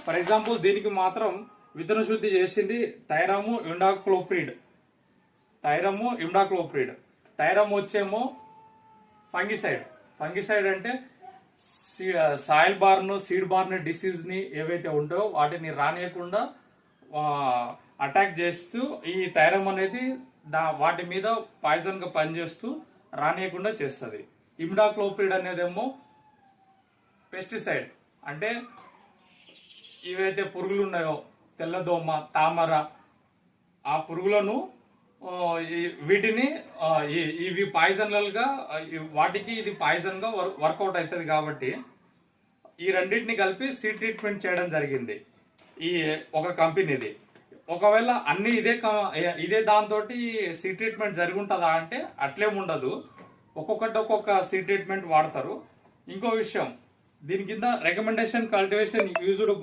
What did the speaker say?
For example దీనికి మాత్రం విత్తన శుద్ధి చేసింది థైరము ఇమిడాక్లోప్రిడ్. థైరమ్ వచ్చేమో ఫంగిసైడ్ అంటే soil born, seed born disease ని ఏవైతే ఉంటాయో వాటిని రానియకుండా అటాక్ చేస్తూ ఈ థైరమ్ అనేది వాటి మీద పాయిజన్ గా పనిచేస్తూ రానియకుండా చేస్తుంది. ఇమిడాక్లోప్రిడ్ అనేదేమో పెస్టిసైడ్, అంటే ఏవైతే పురుగులు ఉన్నాయో తెల్లదోమ, తామర, ఆ పురుగులను వీటిని ఇవి పాయిజన్లుగా వాటికి ఇది పాయిజన్ గా వర్కౌట్ అవుతుంది. కాబట్టి ఈ రెండింటిని కలిపి సీడ్ ట్రీట్మెంట్ చేయడం జరిగింది ఈ ఒక కంపెనీది. ఒకవేళ అన్ని ఇదే దాంతో సీడ్ ట్రీట్మెంట్ జరిగి ఉంటుందా అంటే అట్లేముండదు. ఒక్కొక్కటి ఒక్కొక్క సీడ్ ట్రీట్మెంట్ వాడతారు. ఇంకో విషయం, దీని కింద రికమెండేషన్ కల్టివేషన్ యూజ్డ్ బై